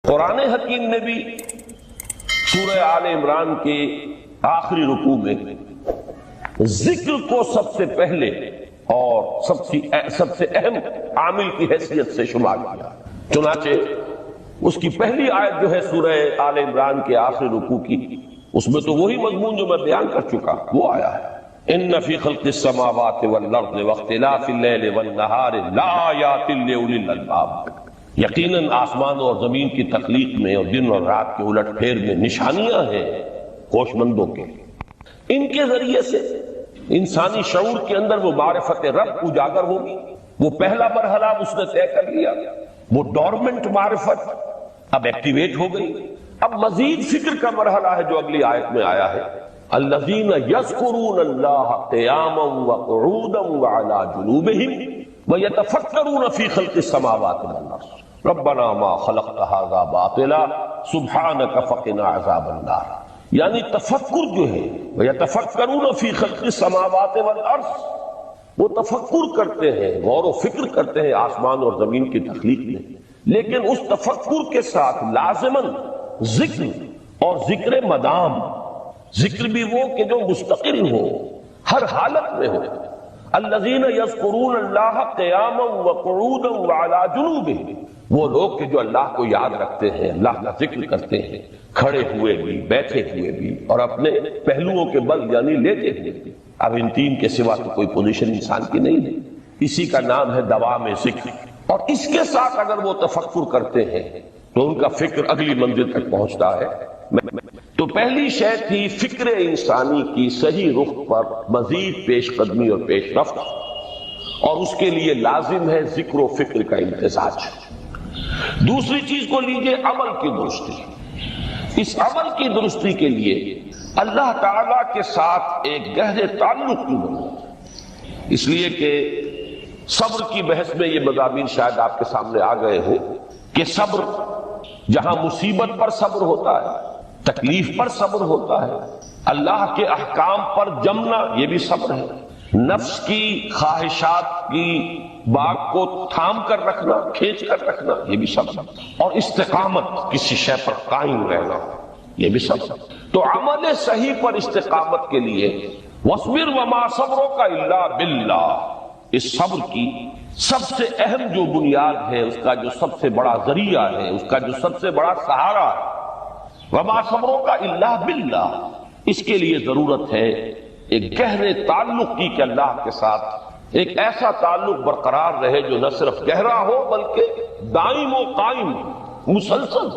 قرآن حکیم نے بھی سورہ آل عمران کے آخری رکوع میں ذکر کو سب سے پہلے اور سب سے اہم عامل کی حیثیت سے شمار کیا۔ چنانچہ اس کی پہلی آیت جو ہے سورہ آل عمران کے آخری رکوع کی، اس میں تو وہی مضمون جو میں بیان کر چکا وہ آیا ہے، ان فی خلق السماوات والارض واختلاف اللیل والنہار لآیات لأولی الالباب، یقیناً آسمان اور زمین کی تخلیق میں اور دن اور رات کے الٹ پھیر میں نشانیاں ہیں ہوش مندوں کے۔ ان کے ذریعے سے انسانی شعور کے اندر وہ معرفت رب اجاگر ہوگی۔ وہ پہلا مرحلہ اس نے طے کر لیا، وہ ڈورمنٹ معرفت اب ایکٹیویٹ ہو گئی۔ اب مزید فکر کا مرحلہ ہے جو اگلی آیت میں آیا ہے، الذین یذکرون اللہ قیاما وقعودا وعلی جنوبہم وَيَتَفَكَّرُونَ فِي خَلْقِ السَّمَاوَاتِ وَالْأَرْضِ رَبَّنَا مَا خَلَقْتَ هَذَا بَاطِلًا سُبْحَانَكَ فَقِنَا عَذَابَ النَّارِ، یعنی تفکر جو ہے وَيَتَفَكَّرُونَ فِي خَلْقِ السَّمَاوَاتِ وَالْأَرْضِ، وہ تفکر کرتے ہیں، غور و فکر کرتے ہیں آسمان اور زمین کی تخلیق میں، لیکن اس تفکر کے ساتھ لازماً ذکر اور ذکر مدام، ذکر بھی وہ کہ جو مستقل ہو، ہر حالت میں ہو۔ الذین یذکرون اللہ قیاما وقعودا وعلی جنوبہم، وہ لوگ کہ جو اللہ کو یاد رکھتے ہیں، اللہ کا ذکر کرتے ہیں، کھڑے ہوئے بھی، بیٹھے ہوئے بھی، اور اپنے پہلوؤں کے بل یعنی لیٹے ہوئے بھی۔ اب ان تین کے سوا تو کوئی پوزیشن انسان کی نہیں ہے، اسی کا نام ہے دوام ذکر۔ اور اس کے ساتھ اگر وہ تفکر کرتے ہیں تو ان کا فکر اگلی منزل تک پہنچتا ہے۔ تو پہلی شے تھی فکر انسانی کی صحیح رخ پر مزید پیش قدمی اور پیش رفت، اور اس کے لیے لازم ہے ذکر و فکر کا امتزاج۔ دوسری چیز کو لیجئے عمل کی درستی۔ اس عمل کی درستی کے لیے اللہ تعالی کے ساتھ ایک گہرے تعلق کی ضرورت ہے، اس لیے کہ صبر کی بحث میں یہ مضامین شاید آپ کے سامنے آ گئے ہو کہ صبر، جہاں مصیبت پر صبر ہوتا ہے، تکلیف پر صبر ہوتا ہے، اللہ کے احکام پر جمنا یہ بھی صبر ہے، نفس کی خواہشات کی باغ کو تھام کر رکھنا، کھینچ کر رکھنا یہ بھی صبر ہے، اور استقامت کسی شے پر قائم رہنا یہ بھی صبر ہے۔ تو عمل صحیح پر استقامت کے لیے وَاصْبِرْ وَمَا صَبْرُكَ إِلَّا بِاللَّهِ، اس صبر کی سب سے اہم جو بنیاد ہے، اس کا جو سب سے بڑا ذریعہ ہے، اس کا جو سب سے بڑا سہارا ہے، وَمَا صَبْرُكَ إِلَّا بِاللَّهِ، اس کے لیے ضرورت ہے ایک گہرے تعلق کی کہ اللہ کے ساتھ ایک ایسا تعلق برقرار رہے جو نہ صرف گہرا ہو بلکہ دائم و قائم، مسلسل۔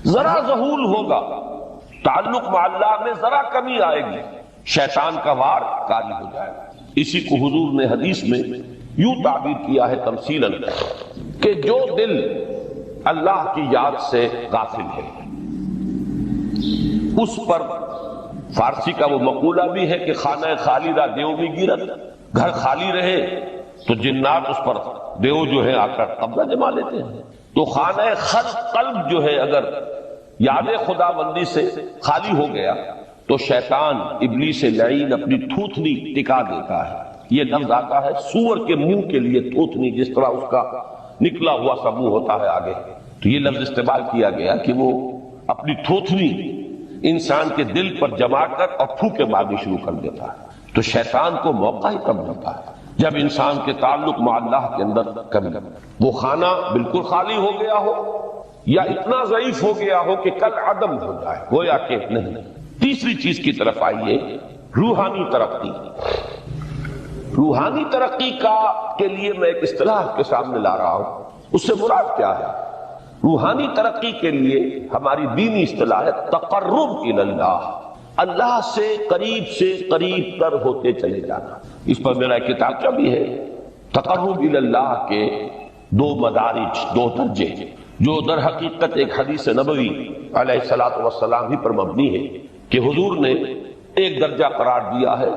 ذرا ظہول ہوگا تعلق مع اللہ میں، ذرا کمی آئے گی، شیطان کا وار کاری ہو جائے گا۔ اسی کو حضور نے حدیث میں یوں تعبیر کیا ہے تمثیلاً کہ جو دل اللہ کی یاد سے غافل ہے اس پر، فارسی کا وہ مقولہ بھی ہے کہ خانہ خالی را دیو بھی گیرت، گھر خالی رہے تو جنات اس پر دیو جو ہے آ کر قبضہ جما لیتے ہیں۔ تو خانہ قلب جو ہے اگر یاد خدا بندی سے خالی ہو گیا تو شیطان ابلیس لعین اپنی تھوتنی ٹکا دیتا ہے۔ یہ لفظ آتا ہے سور کے منہ کے لیے تھوتنی، جس طرح اس کا نکلا ہوا سا منہ ہوتا ہے آگے، تو یہ لفظ استعمال کیا گیا کہ وہ اپنی تھوتنی انسان کے دل پر جما کر اور پھوکے مارنی شروع کر دیتا ہے۔ تو شیطان کو موقع ہی کم ملتا ہے جب انسان کے تعلق مع اللہ کے اندر کمی، وہ خانہ بالکل خالی ہو گیا ہو یا اتنا ضعیف ہو گیا ہو کہ کل عدم ہو جائے، گویا کہ نہیں۔ تیسری چیز کی طرف آئیے، روحانی ترقی۔ روحانی ترقی کے لیے میں ایک اصطلاح کے سامنے لا رہا ہوں، اس سے مراد کیا ہے؟ روحانی ترقی کے لیے ہماری دینی اصطلاح ہے تقرب الی اللہ، اللہ سے قریب تر ہوتے چلے جانا۔ اس پر میرا کتابچہ بھی ہے، تقرب الی اللہ کے دو مدارج، دو درجے، جو در حقیقت ایک حدیث نبوی علیہ الصلوۃ والسلام ہی پر مبنی ہے کہ حضور نے ایک درجہ قرار دیا ہے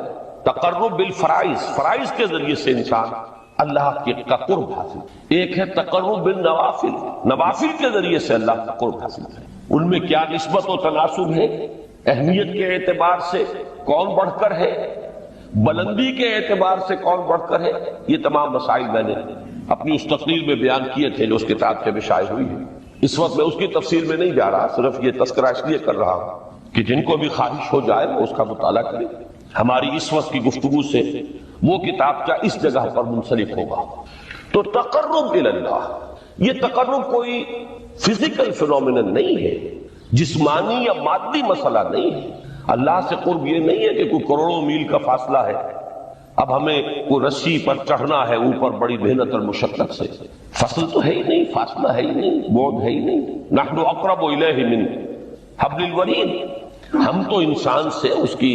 تقرب بالفرائض، فرائض کے ذریعے سے انسان اللہ کا قرب حاصل، ایک ہے تقرب بالنوافل، نوافل کے ذریعے سے اللہ کا قرب حاصل ہے۔ ان میں کیا نسبت و تناسب ہے، اہمیت کے اعتبار سے کون بڑھ کر ہے، بلندی کے اعتبار سے کون بڑھ کر ہے، یہ تمام مسائل میں نے اپنی اس تقریر میں بیان کیے تھے جو اس کتاب سے بھی شائع ہوئی ہے۔ اس وقت میں اس کی تفسیر میں نہیں جا رہا، صرف یہ تذکرہ اس لیے کر رہا ہوں کہ جن کو بھی خواہش ہو جائے وہ اس کا مطالعہ کرے۔ ہماری اس وقت کی گفتگو سے وہ کتابچہ اس جگہ پر منسلک ہوگا۔ تو تقرب الی اللہ، یہ تقرب کوئی فزیکل فینومینن نہیں ہے، جسمانی یا مادی مسئلہ نہیں ہے۔ اللہ سے قرب یہ نہیں ہے کہ کوئی کروڑوں میل کا فاصلہ ہے، اب ہمیں کوئی رسی پر چڑھنا ہے اوپر بڑی محنت اور مشقت سے، فصل تو ہے ہی نہیں، فاصلہ ہے ہی نہیں، بعد ہے ہی نہیں۔ نحن اقرب الیہ من حبل الورید، ہم تو انسان سے اس کی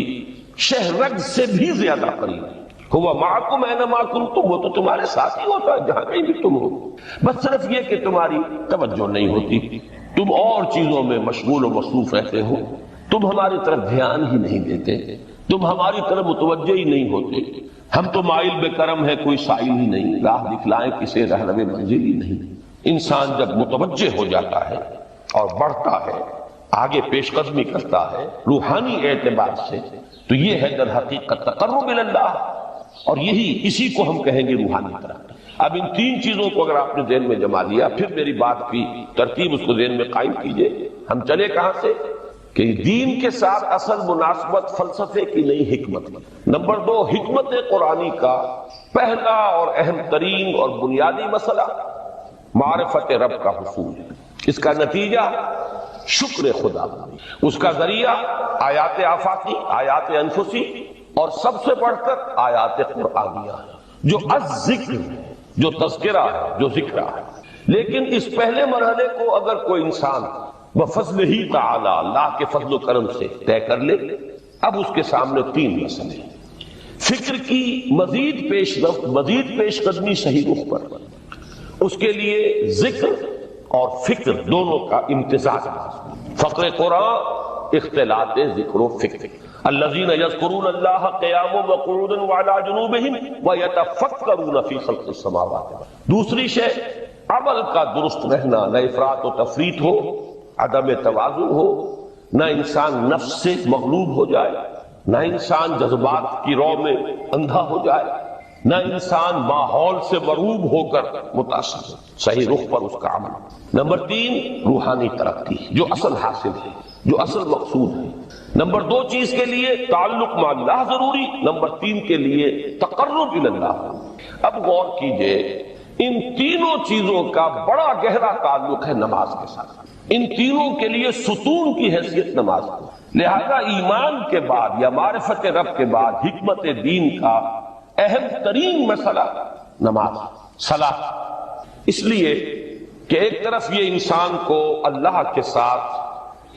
شہرگ سے بھی زیادہ قریب ہیں۔ ہوا معکم اینما کنتم، وہ تو تمہارے ساتھ ہی ہوتا ہے جہاں کہیں بھی تم ہو، بس صرف یہ کہ تمہاری توجہ نہیں ہوتی، تم اور چیزوں میں مشغول و مصروف رہتے ہو، تم ہماری طرف دھیان ہی نہیں دیتے، تم ہماری طرف متوجہ ہی نہیں ہوتے۔ ہم تو مائل بے کرم ہے، کوئی سائل ہی نہیں، راہ دکھلائیں کسے رہنم منزل ہی نہیں۔ انسان جب متوجہ ہو جاتا ہے اور بڑھتا ہے، آگے پیش قدمی کرتا ہے روحانی اعتبار سے، تو یہ ہے در حقیقت تقرب الی اللہ، اور اسی کو ہم کہیں گے روحانی طرح۔ اب ان تین چیزوں کو اگر آپ نے ذہن میں جما لیا، پھر میری بات کی ترتیب اس کو ذہن میں قائم کیجئے۔ ہم چلے کہاں سے کہ دین کے ساتھ اصل مناسبت فلسفے کی نہیں، حکمت۔ نمبر 2، حکمت قرآنی کا پہلا اور اہم ترین اور بنیادی مسئلہ معرفت رب کا حصول، اس کا نتیجہ شکر خدا، اس کا ذریعہ آیات آفاقی، آیات انفسی، اور سب سے بڑھ کر آیات قرآنیہ، جو الذکر، جو تذکرہ ہے، جو ذکر ہے۔ لیکن اس پہلے مرحلے کو اگر کوئی انسان بفضل ہی تعالی، اللہ کے فضل و کرم سے طے کر لے، اب اس کے سامنے تین مسئلے ہیں۔ فکر کی مزید پیش رفت، مزید پیش قدمی صحیح رخ پر، اس کے لیے ذکر اور فکر دونوں کا امتزاج، فقر قرآن اختلاط ذکر و فکر۔ الذین یذکرون اللہ قیاما وقعودا وعلی جنوبہم ویتفکرون فی خلق السماوات۔ دوسری شے عمل کا درست رہنا، نہ افراط و تفریط ہو، عدم توازن ہو، نہ انسان نفس سے مغلوب ہو جائے، نہ انسان جذبات کی رو میں اندھا ہو جائے، نہ انسان ماحول سے مرعوب ہو کر متاثر ہو، صحیح رخ پر اس کا عمل۔ نمبر 3، روحانی ترقی، جو اصل حاصل ہے، جو اصل مقصود ہے۔ نمبر 2 چیز کے لیے تعلق مع اللہ ضروری، نمبر 3 کے لیے تقرب الی اللہ۔ اب غور کیجئے، ان تینوں چیزوں کا بڑا گہرا تعلق ہے نماز کے ساتھ، ان تینوں کے لیے ستون کی حیثیت نماز کو۔ لہذا ایمان کے بعد یا معرفت رب کے بعد حکمت دین کا اہم ترین مسئلہ نماز، صلاۃ، اس لیے کہ ایک طرف یہ انسان کو اللہ کے ساتھ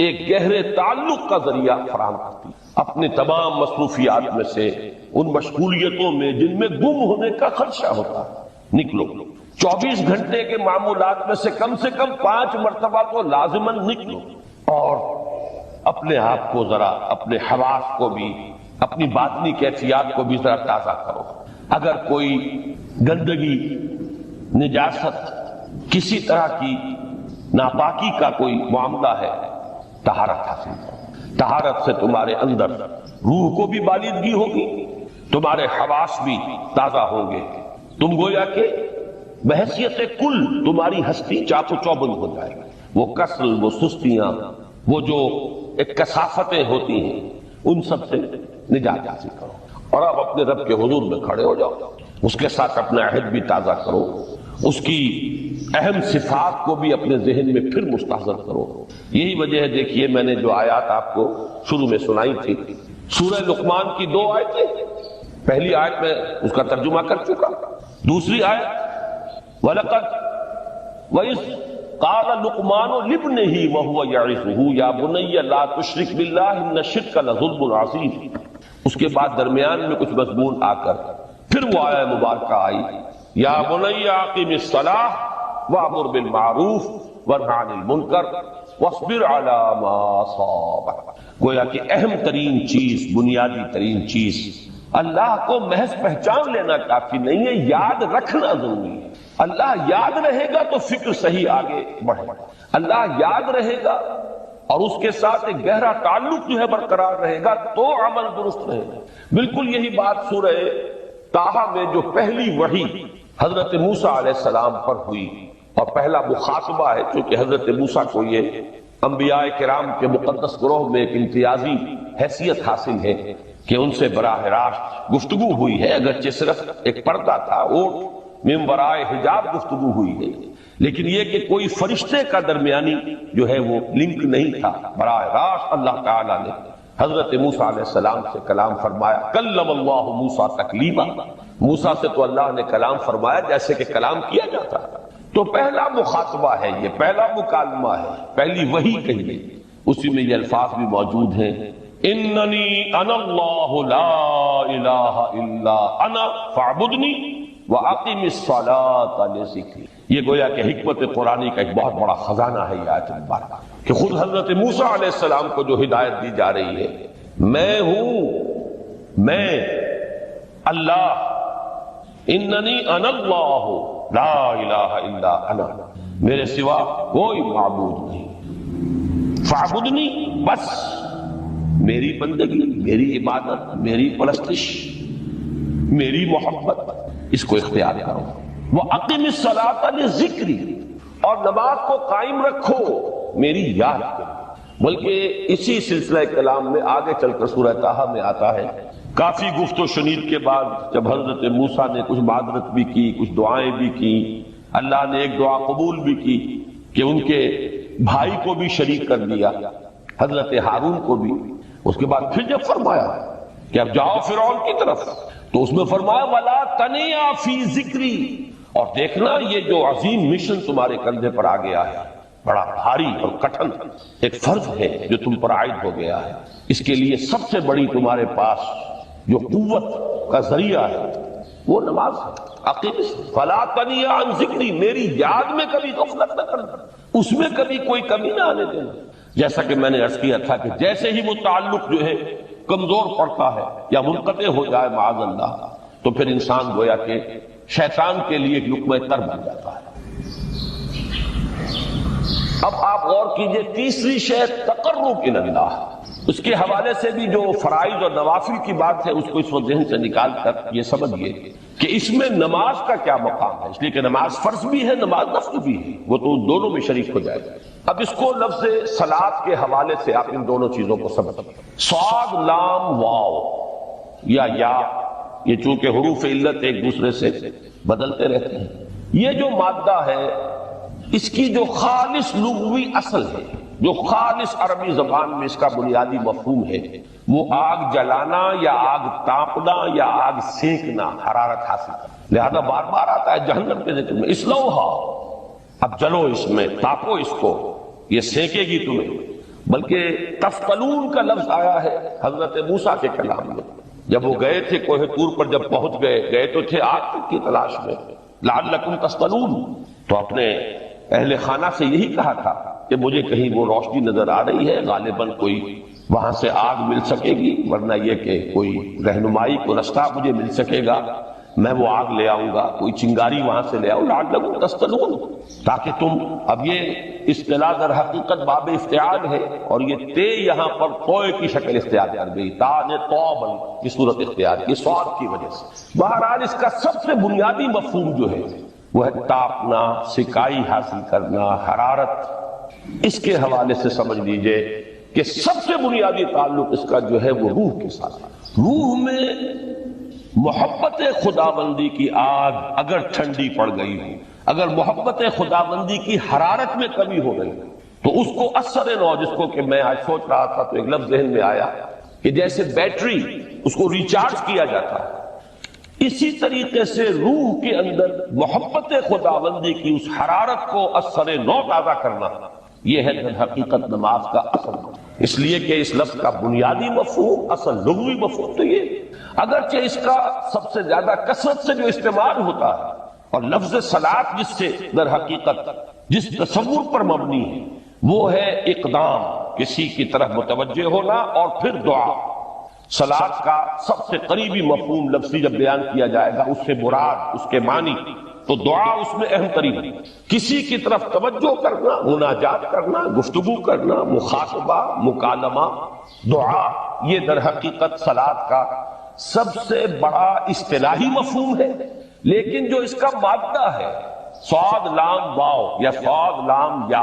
ایک گہرے تعلق کا ذریعہ فراہم کرتی، اپنے تمام مصروفیات میں سے، ان مشغولیتوں میں جن میں گم ہونے کا خدشہ ہوتا ہے، نکلو۔ 24 گھنٹے کے معمولات میں سے کم 5 مرتبہ تو لازماً نکلو، اور اپنے آپ کو ذرا، اپنے حواس کو بھی، اپنی باطنی کیفیات کو بھی ذرا تازہ کرو۔ اگر کوئی گندگی، نجاست، کسی طرح کی ناپاکی کا کوئی معاملہ ہے، طہارت حاصل کرو۔ طہارت سے تمہارے اندر روح کو بھی بالیدگی ہوگی، تمہارے حواس بھی تازہ ہوں گے، تم گویا کہ بحیثیت کل تمہاری ہستی چاق و چوبند ہو جائے گی۔ وہ کسل، وہ سستیاں، وہ جو ایک کثافتیں ہوتی ہیں، ان سب سے نجات حاصل کرو، اور اب اپنے رب کے حضور میں کھڑے ہو جاؤ، اس کے ساتھ اپنا عہد بھی تازہ کرو، اس کی اہم صفات کو بھی اپنے ذہن میں پھر مستحضر کرو۔ یہی وجہ ہے، دیکھیے میں نے جو آیات آپ کو شروع میں سنائی تھی، سورہ لقمان کی 2 آیتیں، پہلی آیت میں اس کا ترجمہ کر چکا، دوسری آیت وَلَقَدْ وَإِذْ قَالَ لُقْمَانُ لِابْنِهِ وَهُوَ يَعِظُهُ يَا بُنَيَّ لَا تُشْرِكْ بِاللَّهِ إِنَّ الشِّرْكَ لَظُلْمٌ عَظِيمٌ۔ اس کے بعد درمیان میں کچھ مضمون آ کر پھر وہ آیہ مبارکہ آئی، یا بنی اقم الصلاۃ وامر بالمعروف وانہ عن المنکر واصبر علی ما اصابک۔ گویا کہ اہم ترین چیز، بنیادی ترین چیز، اللہ کو محض پہچان لینا کافی نہیں ہے، یاد رکھنا ضروری ہے۔ اللہ یاد رہے گا تو فکر صحیح آگے بڑھے گا، اللہ یاد رہے گا اور اس کے ساتھ ایک گہرا تعلق جو ہے برقرار رہے گا تو عمل درست رہے گا۔ بالکل یہی بات سورہ طٰہٰ میں جو پہلی وحی حضرت موسیٰ علیہ السلام پر ہوئی، اور پہلا مخاطبہ ہے، چونکہ حضرت موسیٰ کو یہ انبیاء کرام کے مقدس گروہ میں ایک امتیازی حیثیت حاصل ہے کہ ان سے براہ راست گفتگو ہوئی ہے، اگرچہ صرف ایک پردہ تھا، وہ من ورائے حجاب گفتگو ہوئی ہے، لیکن یہ کہ کوئی فرشتے کا درمیانی جو ہے وہ لنک نہیں تھا، براہ راست اللہ تعالیٰ نے حضرت موسیٰ علیہ السلام سے کلام فرمایا۔ کلم اللہ موسیٰ تکلیما، موسیٰ سے تو اللہ نے کلام فرمایا جیسے کہ کلام کیا جاتا ہے۔ تو پہلا مخاطبہ ہے، یہ پہلا مکالمہ ہے، پہلی وحی کہیے، اسی میں یہ الفاظ بھی موجود ہیں، اننی انا اللہ لا الہ الا انا فاعبدنی واقم الصلاۃ لذکری۔ یہ گویا کہ حکمت قرآنی کا ایک بہت بڑا خزانہ ہے یہ آیت مبارکہ، کہ خود حضرت موسیٰ علیہ السلام کو جو ہدایت دی جا رہی ہے، میں ہوں، میں اللہ، اننی انا اللہ لا الہ الا انا، میرے سوا کوئی معبود نہیں، فاعبدنی، بس میری بندگی، میری عبادت، میری پرستش، میری محبت، اس کو اختیار کرو۔ وَأَقِمِ الصَّلَاةَ لِذِكْرِي، اور نماز کو قائم رکھو میری یاد کے لیے۔ بلکہ اسی سلسلہ کلام میں آگے چل کر سورہ طٰہٰ میں آتا ہے، کافی گفت و شنید کے بعد جب حضرت موسیٰ نے کچھ معذرت بھی کی، کچھ دعائیں بھی کی، اللہ نے ایک دعا قبول بھی کی کہ ان کے بھائی کو بھی شریک کر دیا، حضرت ہارون کو بھی۔ اس کے بعد پھر جب فرمایا کہ اب جاؤ فرعون کی طرف، تو اس میں فرمایا وَلَا تَنِيَا فِي ذِكْرِي، اور دیکھنا یہ جو عظیم مشن تمہارے کندھے پر آ گیا ہے، بڑا بھاری اور کٹھن ایک فرض ہے جو تم پر عائد ہو گیا ہے، اس کے لیے سب سے بڑی تمہارے پاس جو قوت کا ذریعہ ہے وہ نماز ہے۔ فَلَا تَنِيَا عَنْ ذِكْرِي، میری یاد میں کبھی غفلت نہ کرنا، اس میں کبھی کوئی کمی نہ آنے دینا۔ جیسا کہ میں نے عرض کیا تھا کہ جیسے ہی وہ تعلق جو ہے کمزور پڑتا ہے یا منقطع ہو جائے معاذ اللہ، تو پھر انسان گویا کہ شیطان کے لیے ایک لقمہ تر بن جاتا ہے۔ اب آپ غور کیجئے، تیسری شے تقرب الی اللہ، اس کے حوالے سے بھی جو فرائض اور نوافل کی بات ہے اس کو اس وقت ذہن سے نکال کر یہ سمجھیے کہ اس میں نماز کا کیا مقام ہے، اس لیے کہ نماز فرض بھی ہے، نماز نفل بھی ہے، وہ تو دونوں میں شریک ہو جائے گا۔ اب اس کو لفظ صلاۃ کے حوالے سے آپ ان دونوں چیزوں کو سمجھیں، صاد لام واو یا یہ چونکہ حروف علت ایک دوسرے سے بدلتے رہتے ہیں، یہ جو مادہ ہے اس کی جو خالص لغوی اصل ہے، جو خالص عربی زبان میں اس کا بنیادی مفہوم ہے، وہ آگ جلانا یا آگ تاپنا یا آگ سینکنا، حرارت حاصل کرنا۔ لہذا بار بار آتا ہے جہنم کے ذکر میں، اسلوہا، اب جلو اس میں، تاپو اس کو، یہ سینکے گی تمہیں۔ بلکہ تفتلون کا لفظ آیا ہے حضرت موسیٰ کے کلام میں، جب وہ گئے تھے کوہ طور پر، جب پہنچ گئے تو تھے آگ کی تلاش میں، لعلکم تفتلون، تو اپنے اہل خانہ سے یہی کہا تھا کہ مجھے کہیں وہ روشنی نظر آ رہی ہے، غالباً کوئی وہاں سے آگ مل سکے گی، ورنہ یہ کہ کوئی رہنمائی کو رستہ مجھے مل سکے گا، میں وہ آگ لے آؤں گا، کوئی چنگاری وہاں سے لے آؤں، لعلکم تفتلون، تاکہ تم، اب یہ اصطلاح در حقیقت باب افتعال ہے، اور یہ تے یہاں پر توئے کی شکل اختیار کر گئی، تا نے توبل کی صورت اختیار کی سواد کی وجہ سے۔ بہرحال اس کا سب سے بنیادی مفہوم جو ہے وہ ہے تاپنا، سکائی حاصل کرنا، حرارت۔ اس کے حوالے سے سمجھ لیجئے کہ سب سے بنیادی تعلق اس کا جو ہے وہ روح کے ساتھ۔ روح میں محبت خداوندی کی آگ اگر ٹھنڈی پڑ گئی ہو، اگر محبت خداوندی کی حرارت میں کمی ہو گئی تو اس کو اثر نو، جس کو کہ میں آج سوچ رہا تھا تو ایک لفظ ذہن میں آیا کہ جیسے بیٹری اس کو ریچارج کیا جاتا ہے، اسی طریقے سے روح کے اندر محبت خداوندی کی اس حرارت کو اثر نو تازہ کرنا، یہ ہے در حقیقت نماز کا اصل۔ اس لیے کہ اس لفظ کا بنیادی مفہوم، اصل لغوی مفہوم تو یہ، اگرچہ اس کا سب سے زیادہ کثرت سے جو استعمال ہوتا ہے، اور لفظ صلاۃ جس سے در حقیقت جس تصور پر مبنی ہے وہ ہے اقدام، کسی کی طرف متوجہ ہونا، اور پھر دعا۔ صلاۃ کا سب سے قریبی مفہوم لفظی جب بیان کیا جائے گا، اس سے مراد، اس کے معنی، تو دعا اس میں اہم ترین ہے، کسی کی طرف توجہ کرنا، مناجات کرنا، گفتگو کرنا، مخاطبہ، مکالمہ، دعا، یہ در حقیقت صلاۃ کا سب سے بڑا اصطلاحی مفہوم ہے۔ لیکن جو اس کا مادہ ہے صاد لام واو یا صاد لام یا،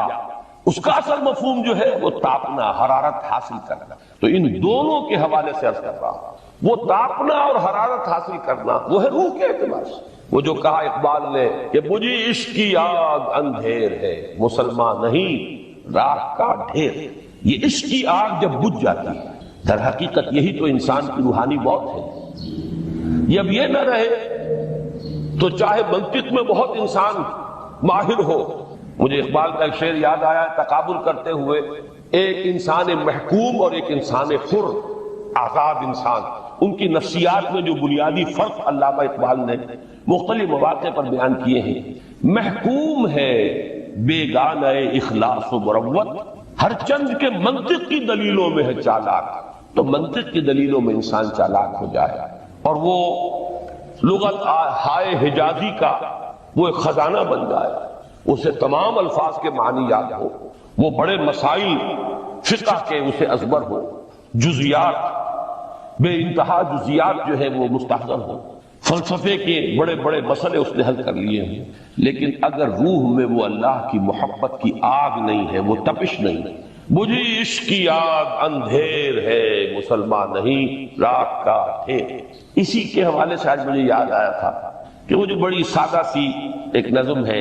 اس کا اصل مفہوم جو ہے وہ تاپنا، حرارت حاصل کرنا. تو ان دونوں کے حوالے سے عرض کر رہا ہوں، وہ تاپنا اور حرارت حاصل کرنا وہ ہے روح کے اعتبار سے. وہ جو کہا اقبال نے کہ مجھے عشق کی آگ اندھیر ہے، مسلمان نہیں راہ کا ڈھیر. یہ عشق کی آگ جب بجھ جاتی ہے، در حقیقت یہی تو انسان کی روحانی موت ہے. یہ اب یہ نہ رہے تو چاہے منطق میں بہت انسان ماہر ہو. مجھے اقبال کا ایک شعر یاد آیا تقابل کرتے ہوئے، ایک انسان محکوم اور ایک انسان حر، آزاد انسان، ان کی نفسیات میں جو بنیادی فرق علامہ اقبال نے مختلف مواقع پر بیان کیے ہیں. محکوم ہے بیگانہ اخلاص و مروت، ہر چند کے منطق کی دلیلوں میں ہے چالاک. تو منطق کی دلیلوں میں انسان چالاک ہو جائے اور وہ لغت ہائے حجازی کا وہ ایک خزانہ بن جائے، اسے تمام الفاظ کے معنی یاد ہو، وہ بڑے مسائل فقہ کے اسے ازبر ہو، جزیات بے انتہا جزیات جو ہے وہ مستحضر ہو، فلسفے کے بڑے بڑے مسئلے اس نے حل کر لیے ہیں، لیکن اگر روح میں وہ اللہ کی محبت کی آگ نہیں ہے، وہ تپش نہیں ہے. مجھے عشق کی آگ اندھیر ہے، مسلمان نہیں راہ کا ڈھیر. اسی کے حوالے سے آج مجھے یاد آیا تھا کہ وہ جو بڑی سادہ سی ایک نظم ہے،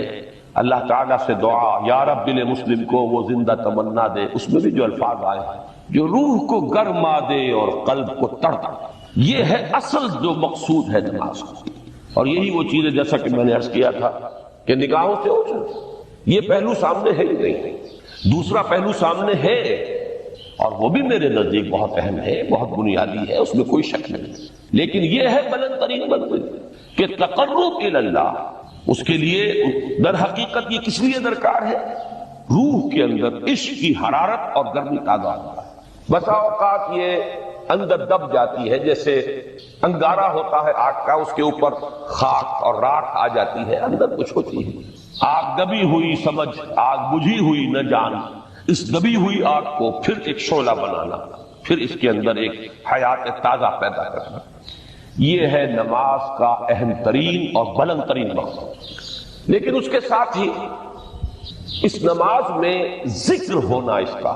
اللہ تعالیٰ سے دعا یا رب دل مسلم کو وہ زندہ تمنا دے، اس میں بھی جو الفاظ آئے ہیں جو روح کو گرما دے اور قلب کو تڑپا دے. یہ ہے اصل جو مقصود ہے نماز کا. اور یہی وہ چیز ہے جیسا کہ میں نے عرض کیا تھا کہ نگاہوں سے اوجھل، یہ پہلو سامنے ہے ہی نہیں. دوسرا پہلو سامنے ہے اور وہ بھی میرے نزدیک بہت اہم ہے، بہت بنیادی ہے، اس میں کوئی شک نہیں. لیکن یہ ہے بلند ترین منزل کہ تقرب الی اللہ. اس کے لیے در حقیقت یہ کس لیے درکار ہے؟ روح کے اندر عشق کی حرارت اور گرمی تازہ ہوتا ہے. بسا اوقات یہ اندر دب جاتی ہے، جیسے انگارہ ہوتا ہے آگ کا، اس کے اوپر خاک اور راکھ آ جاتی ہے، اندر کچھ ہوتی ہے. آگ دبی ہوئی سمجھ، آگ بجھی ہوئی نہ جان، اس دبی ہوئی آگ کو پھر ایک شعلہ بنانا، پھر اس کے اندر ایک حیات تازہ پیدا کرنا. یہ ہے نماز کا اہم ترین اور بلند ترین مقصد. لیکن اس کے ساتھ ہی اس نماز میں ذکر ہونا، اس کا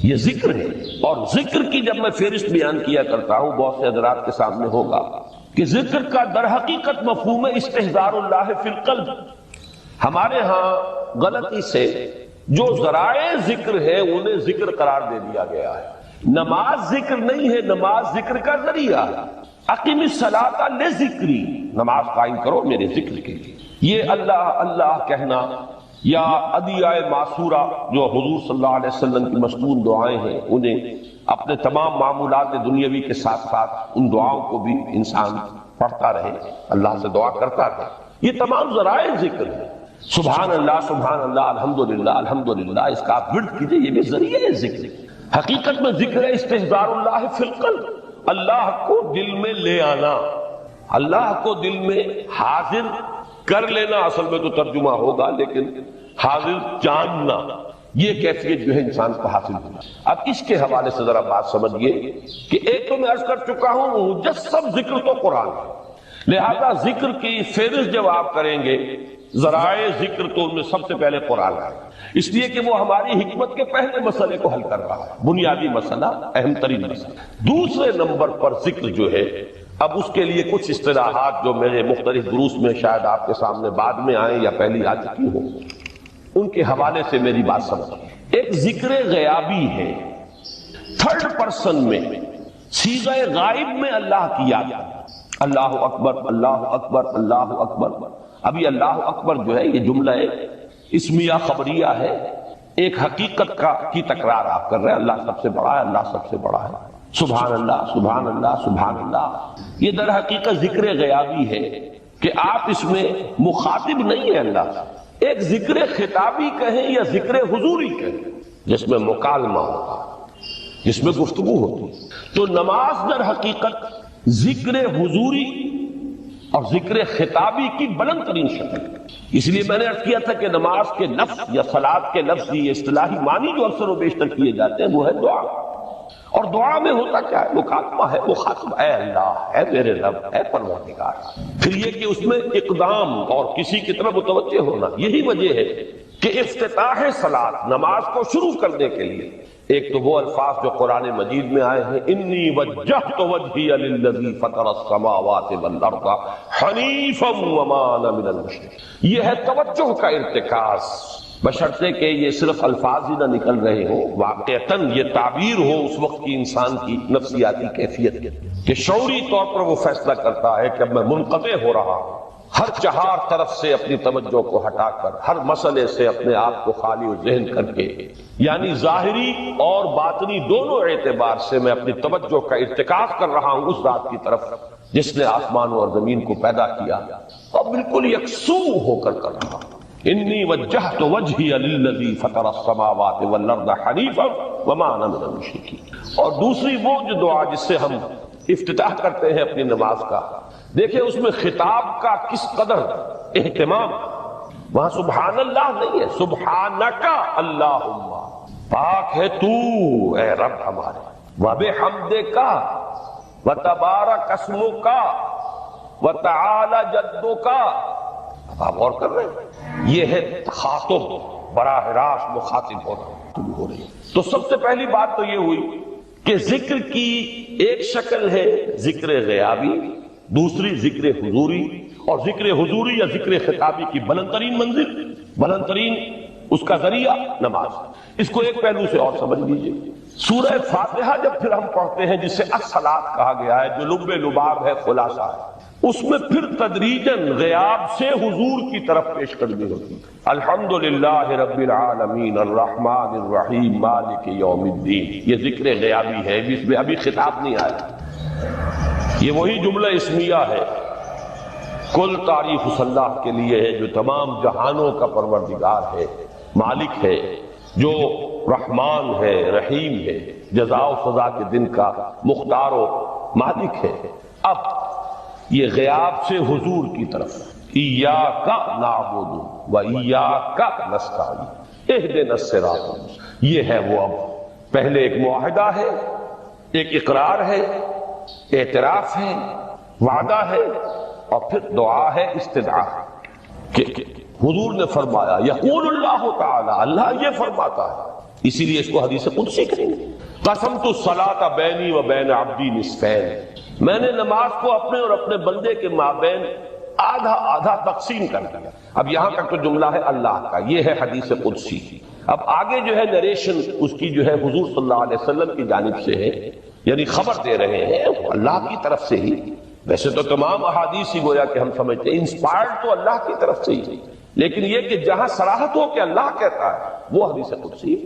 یہ ذکر ہے. اور ذکر کی جب میں فہرست بیان کیا کرتا ہوں بہت سے حضرات کے سامنے ہوگا کہ ذکر کا در حقیقت مفہوم ہے استحضار اللہ فی القلب. ہمارے ہاں غلطی سے جو ذرائع ذکر ہے انہیں ذکر قرار دے دیا گیا ہے. نماز ذکر نہیں ہے، نماز ذکر کا ذریعہ ہے. اقیم الصلاۃ لذکری، نماز قائم کرو میرے ذکر کے لیے. یہ اللہ اللہ کہنا یا ادعیائے معصورہ جو حضور صلی اللہ علیہ وسلم کی مصنون دعائیں ہیں، انہیں اپنے تمام معمولات دنیاوی کے ساتھ ساتھ ان دعاؤں کو بھی انسان پڑھتا رہے، اللہ سے دعا کرتا رہے. یہ تمام ذرائع ذکر ہے. سبحان اللہ الحمدللہ الحمدللہ، اس کا آپ ورد کیجئے، یہ بھی ذریعہ ذکر. حقیقت میں ذکر ہے استحضار اللہ فی القلب، اللہ کو دل میں لے آنا، اللہ کو دل میں حاضر کر لینا. اصل میں تو ترجمہ ہوگا، لیکن حاضر جاننا، یہ کیفیت جو ہے انسان کو حاصل ہونا. اب اس کے حوالے سے ذرا بات سمجھیے کہ ایک تو میں عرض کر چکا ہوں مجسم ذکر تو قرآن ہے، لہذا ذکر کی فہرست جب آپ کریں گے ذرائع ذکر تو ان میں سب سے پہلے قرآن ہے، اس لیے کہ وہ ہماری حکمت کے پہلے مسئلے کو حل کر رہا ہے، بنیادی مسئلہ، اہم ترین مسئلہ. دوسرے نمبر پر ذکر جو ہے، اب اس کے لیے کچھ اصطلاحات جو میرے مختلف دروس میں شاید آپ کے سامنے بعد میں آئیں یا پہلی آ چکی ہوں، ان کے حوالے سے میری بات سمجھیں. ایک ذکر غیابی ہے، تھرڈ پرسن میں، صیغہ غائب میں اللہ کی یاد، اللہ اکبر اللہ اکبر اللہ اکبر. ابھی اللہ اکبر جو ہے یہ جملہ اسمیہ خبریہ ہے، ایک حقیقت کی تکرار آپ کر رہے ہیں، اللہ سب سے بڑا ہے، اللہ سب سے بڑا ہے، سبحان اللہ سبحان اللہ سبحان اللہ. یہ در حقیقت ذکر غیابی ہے کہ آپ اس میں مخاطب نہیں ہے اللہ، ایک ذکر خطابی کہیں یا ذکر حضوری کہیں جس میں مکالمہ ہوتا، جس میں گفتگو ہوتی. تو نماز در حقیقت ذکر حضوری اور ذکر خطابی کی بلند ترین شکل. اس لیے میں نے عرض کیا تھا کہ نماز کے لفظ یا صلاۃ کے لفظ یہ اصطلاحی معنی جو اکثر و بیشتر کیے جاتے ہیں وہ ہے دعا. اور دعا میں ہوتا کیا ہے؟ مکاتبہ ہے، مخاطب، اے اللہ، اے میرے رب، اے پروردگار۔ پھر یہ کہ اس میں اقدام اور کسی کی طرف متوجہ ہونا، یہی وجہ ہے کہ افتتاح صلاۃ، نماز کو شروع کرنے کے لیے ایک تو وہ الفاظ جو قرآن مجید میں آئے ہیں، انی وجہت وجہی للذی فطر السماوات والارض حنیفا وما انا من المشرکین، یہ ہے توجہ کا ارتکاز، بشرطے کہ یہ صرف الفاظ ہی نہ نکل رہے ہوں، واقعتاً یہ تعبیر ہو اس وقت کی انسان کی نفسیاتی کیفیت کہ شعوری طور پر وہ فیصلہ کرتا ہے کہ اب میں منقطع ہو رہا ہوں، ہر چہار طرف سے اپنی توجہ کو ہٹا کر، ہر مسئلے سے اپنے آپ کو خالی و ذہن کر کے، یعنی ظاہری اور باطنی دونوں اعتبار سے میں اپنی توجہ کا ارتکاز کر رہا ہوں اس ذات کی طرف جس نے آسمانوں اور زمین کو پیدا کیا، اور بالکل یکسو ہو کر رہا ہوں۔ انی وجہت وجہی للذی فطر السماوات والارض حنیفا وما انا من المشرکین۔ اور دوسری وہ جو دعا جس سے ہم افتتاح کرتے ہیں اپنی نماز کا، دیکھیں اس میں خطاب کا کس قدر اہتمام، وہاں سبحان اللہ نہیں ہے، سبحانک اللہم، پاک ہے تو اے رب ہمارے، وبحمدک وتبارک اسمک وتعالی جدک۔ آپ غور کر رہے ہیں، یہ ہے خاطب، براہ راست مخاطب ہو رہی ہے۔ تو سب سے پہلی بات تو یہ ہوئی کہ ذکر کی ایک شکل ہے ذکر غیابی، دوسری ذکر حضوری، اور ذکر حضوری یا ذکر خطابی کی بلند ترین منزل، بلند ترین اس کا ذریعہ نماز۔ اس کو ایک پہلو سے اور سمجھ لیجئے، سورہ فاتحہ جب پھر ہم پڑھتے ہیں جسے الصلاۃ کہا گیا ہے، جو لب لباب ہے، خلاصہ ہے، اس میں پھر تدریجاً غیاب سے حضور کی طرف پیش قدمی ہوتی ہے۔ الحمدللہ رب العالمین الرحمن الرحیم مالک یوم الدین، یہ ذکر غیابی ہے، جس میں ابھی خطاب نہیں آیا، یہ وہی جملہ اسمیہ ہے، کل تعریف اس اللہ کے لیے ہے جو تمام جہانوں کا پروردگار ہے، مالک ہے، جو رحمان ہے، رحیم ہے، جزا و سزا کے دن کا مختار و مالک ہے۔ اب یہ غیاب سے حضور کی طرف، ایاک نعبد و ایاک نستعین اہدنا الصراط المستقیم، یہ ہے وہ۔ اب پہلے ایک معاہدہ ہے، ایک اقرار ہے، اعتراف ہے، وعدہ ہے، اور پھر دعا ہے، استدعا کہ حضور نے فرمایا، یقول اللہ تعالی، اللہ یہ فرماتا ہے، اسی لیے اس کو حدیث قدسی کریں گے، قسمت الصلاۃ بینی و بین عبدی نصفین، میں نے نماز کو اپنے اور اپنے بندے کے مابین آدھا آدھا تقسیم کر دیا۔ اب یہاں تک تو جملہ ہے اللہ کا، یہ ہے حدیث قدسی۔ اب آگے جو ہے نریشن اس کی جو ہے حضور صلی اللہ علیہ وسلم کی جانب سے ہے، یعنی خبر دے رہے ہیں اللہ کی طرف سے ہی۔ ویسے تو تمام احادیث ہی گویا کہ ہم سمجھتے ہیں انسپائرڈ تو اللہ کی طرف سے ہی، لیکن یہ کہ جہاں صراحت ہو کہ اللہ کہتا ہے وہ حدیث قدسی۔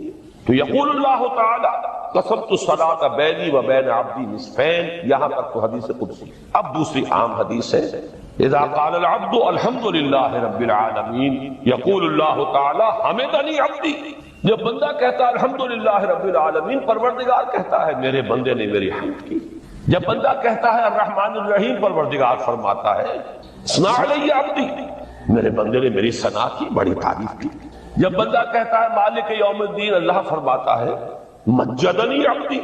تو یقول اللہ تعالی قسمت الصلاۃ بینی و بین عبدی نصفین، یہاں تک تو حدیث قدسی۔ اب دوسری عام حدیث ہے، اذا قال العبد الحمد للہ رب العالمین یقول اللہ تعالی حمدنی عبدی، جب بندہ کہتا ہے الحمد للہ رب العالمین، پروردگار کہتا ہے میرے بندے نے میری حمد کی۔ جب بندہ کہتا ہے الرحمن الرحیم، پروردگار فرماتا ہے ثنا علی عبدی، میرے بندے نے میری ثنا کی، بڑی تعریف کی۔ جب بندہ کہتا ہے مالک یوم الدین، اللہ فرماتا ہے مجدنی عبدی،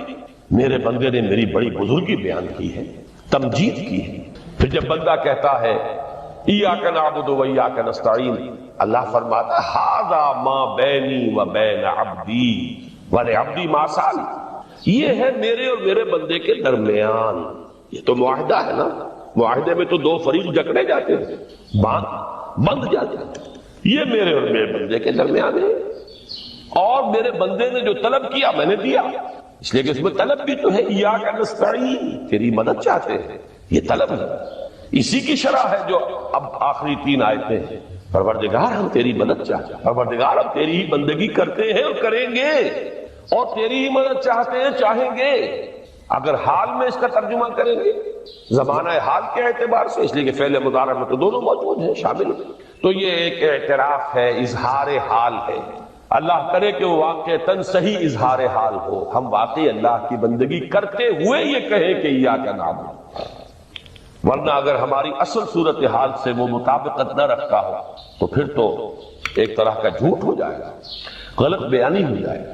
میرے بندے نے میری بڑی بزرگی بیان کی ہے، تمجید کی ہے۔ پھر جب بندہ کہتا ہے ایاک نعبد و ایاک نستعین، اللہ فرماتا ہے ھذا ما بینی و بین عبدی ولعبدی ما سأل، یہ ہے میرے اور میرے بندے کے درمیان۔ یہ تو معاہدہ ہے نا، معاہدے میں تو دو فریق جکڑے جاتے ہیں، بند جاتے ہیں، یہ میرے اور میرے بندے کے درمیان ہے، اور میرے بندے نے جو طلب کیا میں نے دیا، اس لیے کہ اس میں طلب بھی تو ہے، ایاک نستعین، تیری مدد چاہتے ہیں، یہ طلب ہے، اسی کی شرح ہے جو اب آخری 3 آیتیں ہیں، پروردگار ہم تیری مدد چاہتے ہیں، پروردگار ہم تیری ہی بندگی کرتے ہیں اور کریں گے، اور تیری ہی مدد چاہتے ہیں، چاہیں گے۔ اگر حال میں اس کا ترجمہ کریں گے زمانہ حال کے اعتبار سے، اس لیے کہ فعل مضارع میں تو دونوں موجود ہیں، شامل ہیں، تو یہ ایک اعتراف ہے، اظہار حال ہے۔ اللہ کرے کہ وہ واقعتاً صحیح اظہار حال ہو، ہم واقعی اللہ کی بندگی کرتے ہوئے یہ کہیں کہ ایاک نعبد، ورنہ اگر ہماری اصل صورتحال سے وہ مطابقت نہ رکھتا ہو تو پھر تو ایک طرح کا جھوٹ ہو جائے گا، غلط بیانی ہو جائے گا۔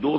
2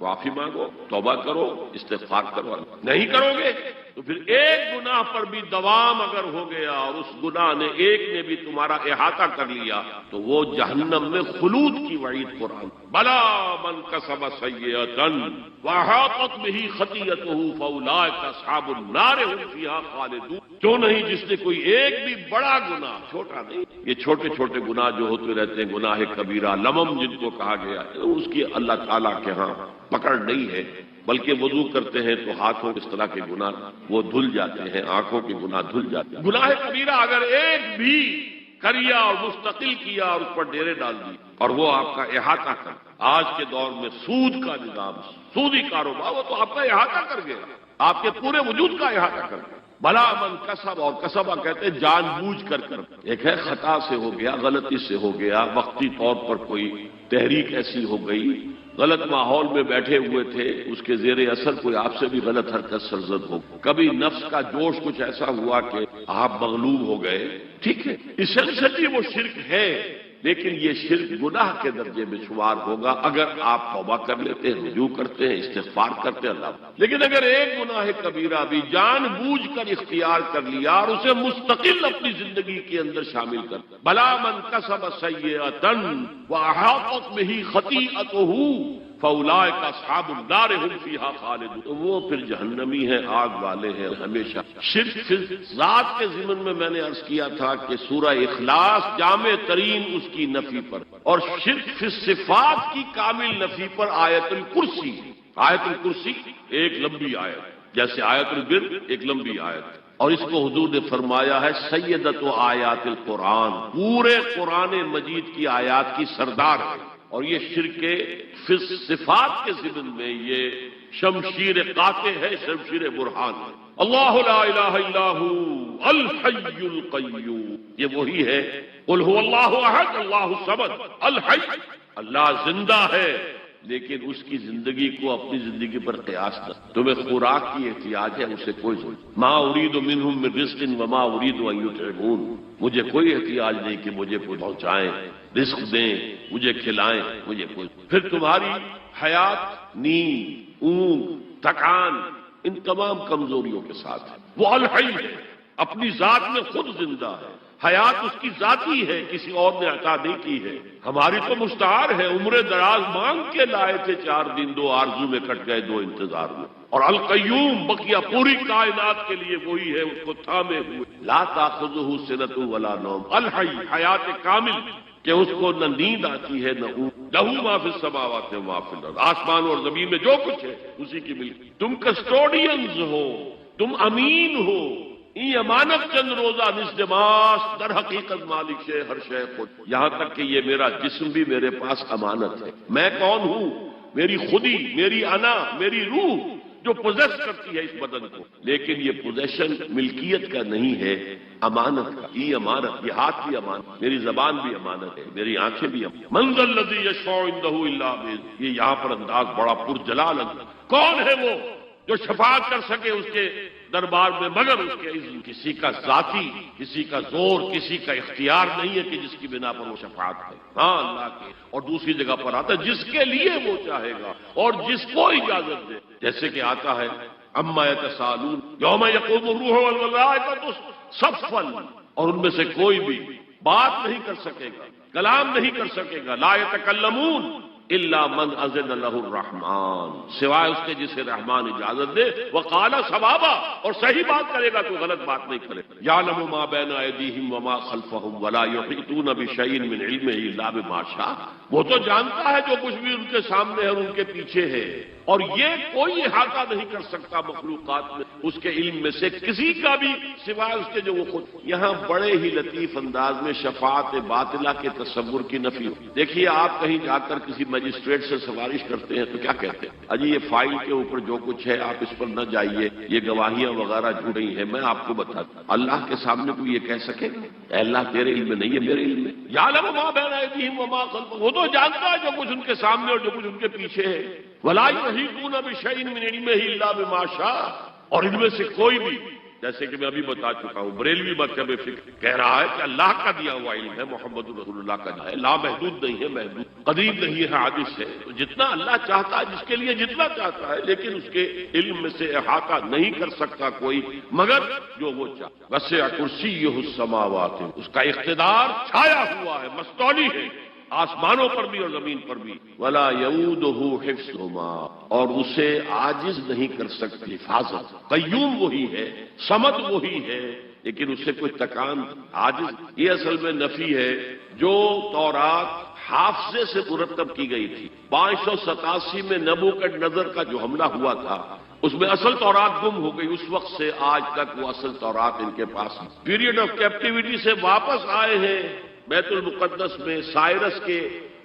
معافی مانگو، توبہ کرو، استغفار کرو. نہیں کرو گے تو پھر ایک گناہ پر بھی دوام اگر ہو گیا اور اس گناہ نے ایک نے بھی تمہارا احاطہ کر لیا تو وہ جہنم میں خلود کی وعید قرآن. بلا من کسب سیئۃ واحاطت بہ خطیئتہ فاولئک اصحاب النار هم فیہا خالدون. کیوں نہیں جس نے کوئی ایک بھی بڑا گناہ، چھوٹا نہیں، یہ چھوٹے چھوٹے گناہ جو ہوتے رہتے ہیں گناہ کبیرہ لمم جن کو کہا گیا ہے، اس کی اللہ تعالیٰ کے ہاں پکڑ نہیں ہے، بلکہ وضو کرتے ہیں تو ہاتھوں اس طرح کے گناہ وہ دھل جاتے ہیں، آنکھوں کے گناہ دھل جاتے ہیں. گناہ کبیرہ اگر ایک بھی کریا اور مستقل کیا اور اس پر ڈیرے ڈال دی اور وہ آپ کا احاطہ کر. آج کے دور میں سود کا نظام، سودی کاروبار، وہ تو آپ کا احاطہ کر گیا، آپ کے پورے وجود کا احاطہ کر گیا. بلا من کسب، اور کسبہ کہتے ہیں جان بوجھ کر. ایک ہے خطا سے ہو گیا، غلطی سے ہو گیا، وقتی طور پر کوئی تحریک ایسی ہو گئی، غلط ماحول میں بیٹھے ہوئے تھے، اس کے زیر اثر کوئی آپ سے بھی غلط حرکت سرزد ہو، کبھی نفس کا جوش کچھ ایسا ہوا کہ آپ مغلوب ہو گئے، ٹھیک ہے، اسینشلی وہ شرک ہے، لیکن یہ شرک گناہ کے درجے میں شمار ہوگا اگر آپ توبہ کر لیتے ہیں، رجوع کرتے ہیں، استغفار کرتے ہیں اللہ. لیکن اگر ایک گناہ کبیرہ بھی جان بوجھ کر اختیار کر لیا اور اسے مستقل اپنی زندگی کے اندر شامل کر، بلا من کسب سیئۃ واحاطت بہ خطیئتہ فاولئک اصحاب النار هم فیہا خالدون. تو وہ پھر جہنمی ہیں، آگ والے ہیں ہمیشہ. شرک فی ذات کے ضمن میں میں نے عرض کیا تھا کہ سورہ اخلاص جامع ترین اس کی نفی پر، اور شرک فی صفات کی کامل نفی پر آیت الکرسی. آیت الکرسی ایک لمبی آیت، جیسے آیت البر ایک لمبی آیت، اور اس کو حضور نے فرمایا ہے سیدۃ آیات القرآن، پورے قرآن مجید کی آیات کی سردار ہے. اور یہ شرک فی صفات کے ضمن میں یہ شمشیر قاطع ہے، شمشیر برہان ہے. اللہ لا الہ الا ہو الحی القیوم، یہ وہی ہے. قل هو اللہ احد اللہ الصمد الحی. اللہ زندہ ہے لیکن اس کی زندگی کو اپنی زندگی پر قیاس نہ. تمہیں خوراک کی احتیاج ہے، اسے کوئی ضرورت. ما اريد منهم من رزق وما اريد ان يطعمون، مجھے کوئی احتیاج نہیں کہ مجھے کوئی پہنچائیں، رزق دیں، مجھے کھلائیں، مجھے کوئی. پھر تمہاری حیات نیند، اونگ، تھکان، ان تمام کمزوریوں کے ساتھ ہے. وہ الحی ہے، اپنی ذات میں خود زندہ ہے، حیات اس کی ذاتی ہے، کسی اور نے عطا نہیں کی ہے. ہماری تو مستعار ہے، عمر دراز مانگ کے لائے تھے 4 دن، 2 آرزو میں کٹ گئے، 2 انتظار میں. اور القیوم بقیہ پوری کائنات کے لیے وہی ہے، اس کو تھامے ہوئے. لا تاخذہ سنۃ ولا نوم، الحی، حیات کامل کہ اس کو نہ نیند آتی ہے نہ اونگ. لہو ما فی السماوات و ما فی الارض، آسمان اور زمین میں جو کچھ ہے اسی کی ملک. تم کسٹوڈینز ہو، تم امین ہو. یہ امانت چند روزہ نزدماس، در حقیقت مالک شے ہر شے خود. یہاں تک کہ یہ میرا جسم بھی میرے پاس امانت ہے. میں کون ہوں؟ میری خودی، میری انا، میری روح جو پوزیس کرتی ہے اس بدن کو. لیکن یہ پوزیشن ملکیت کا نہیں ہے، امانت کا. یہ امانت، یہ ہاتھ بھی امانت، میری زبان بھی امانت ہے، میری آنکھیں بھی امانت. من ذا الذی یشفع عنده الا باذنہ، یہ یہاں پر انداز بڑا پرجلال ہے. کون ہے وہ جو شفاعت کر سکے اس کے دربار میں مگر اس کے اذن؟ کسی کا ذاتی، کسی کا زور، کسی کا اختیار نہیں ہے کہ جس کی بنا پر وہ شفاعت کرے. ہاں اللہ کے. اور دوسری جگہ پر آتا ہے جس کے لیے وہ چاہے گا اور جس کو اجازت دے. جیسے کہ آتا ہے اما یتساءلون یوم یقوم الروح والملائکۃ صفا، اور ان میں سے کوئی بھی بات نہیں کر سکے گا، کلام نہیں کر سکے گا. لا یتکلمون الا من اذن له الرحمن، سوائے اس کے جسے رحمان اجازت دے. وقال صوابا، اور صحیح بات کرے گا، کوئی غلط بات نہیں کرے. یعلم ما بین ایدیہم وما خلفہم ولا یحیطون بشیء من علمہ الا بما شاء. وہ تو جانتا ہے جو کچھ بھی ان کے سامنے ہے اور ان کے پیچھے ہے، اور یہ کوئی احاطہ نہیں کر سکتا مخلوقات میں اس کے علم میں سے کسی کا بھی سوائے اس کے جو وہ خود. یہاں بڑے ہی لطیف انداز میں شفاعت باطلہ کے تصور کی نفی ہو. دیکھیے آپ کہیں جا کر کسی مجسٹریٹ سے سفارش کرتے ہیں تو کیا کہتے ہیں؟ اجی یہ فائل کے اوپر جو کچھ ہے آپ اس پر نہ جائیے، یہ گواہیاں وغیرہ جڑی ہیں، میں آپ کو بتاتا ہوں. اللہ کے سامنے کوئی یہ کہہ سکے اے اللہ تیرے علم میں نہیں ہے، میرے علم میں. یعلم ما بین ایدیہم وما خلفہم، وہ تو جانتا ہے جو کچھ ان کے سامنے اور جو کچھ ان کے پیچھے ہے. ولا یحیطون بشیء من علمہ الا بما شاء، اور ان میں سے کوئی بھی جیسے کہ میں ابھی بتا چکا ہوں، بریلوی مکتب فکر کہہ رہا ہے کہ اللہ کا دیا ہوا علم ہے، محمد رسول اللہ کا ہے، لا محدود نہیں ہے، محدود قریب نہیں ہے، حادث ہے، تو جتنا اللہ چاہتا ہے جس کے لیے جتنا چاہتا ہے، لیکن اس کے علم میں سے احاطہ نہیں کر سکتا کوئی مگر جو وہ چاہتا ہے۔ وسع کرسیہ السماوات، اس کا اقتدار چھایا ہوا ہے، مستولی ہے آسمانوں پر بھی اور زمین پر بھی، ولا یعودہ حفظہما، اور اسے عاجز نہیں کر سکتی حفاظت۔ قیوم وہی ہے، صمد وہی ہے، لیکن اسے کوئی تکان عاجز، یہ اصل میں نفی ہے۔ جو تورات حافظے سے مرتب کی گئی تھی، 587 میں نبوکڈنضر کا جو حملہ ہوا تھا اس میں اصل تورات گم ہو گئی، اس وقت سے آج تک وہ اصل تورات ان کے پاس پیریڈ آف کیپٹیوٹی سے واپس آئے ہیں بیت المقدس میں، سائرس کے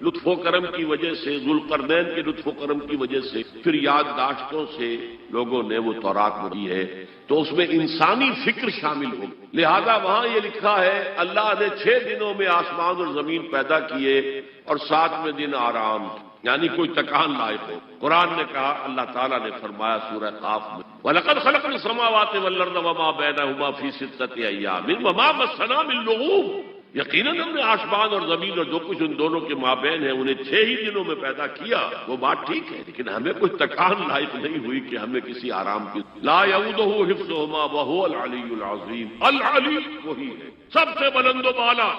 لطف و کرم کی وجہ سے، ذوالقرنین کے لطف و کرم کی وجہ سے، پھر یادداشتوں سے لوگوں نے وہ تورات پڑھی ہے، تو اس میں انسانی فکر شامل ہو، لہذا وہاں یہ لکھا ہے اللہ نے 6 دنوں میں آسمان اور زمین پیدا کیے اور 7ویں دن آرام، یعنی کوئی تکان لائق ہو۔ قرآن نے کہا، اللہ تعالیٰ نے فرمایا سورہ قاف میں، وَلَقَدْ خَلَقْنَا السَّمَاوَاتِ وَالْأَرْضَ وَمَا بَيْنَهُمَا فِي 6 أَيَّامٍ وَمَا مَسَّنَا مِن لُغُوبٍ، یقیناً ہم نے آسمان اور زمین اور جو کچھ ان دونوں کے مابین ہے انہیں 6 ہی دنوں میں پیدا کیا، وہ بات ٹھیک ہے، لیکن ہمیں کوئی تکان لائق نہیں ہوئی کہ ہمیں کسی آرام کی۔ لا یعودہ حفظہما وہو العلی العظیم، العلی وہی ہے سب سے بلند و بالا،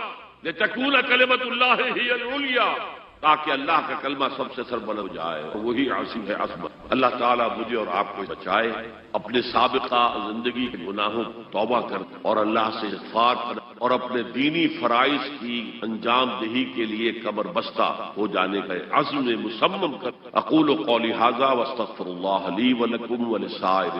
لتکون کلمۃ اللہ ہی العلیٰ، تاکہ اللہ کا کلمہ سب سے سربلند ہو جائے، اور وہی عاصم ہے عصمت۔ اللہ تعالیٰ مجھے اور آپ کو بچائے، اپنے سابقہ زندگی کے گناہوں کو توبہ کر اور اللہ سے استغفار کر اور اپنے دینی فرائض کی انجام دہی کے لیے قبر بستہ ہو جانے کا عزم مصمم کر۔ اقول قولی ھذا واستغفر اللہ لی ولکم ولسائر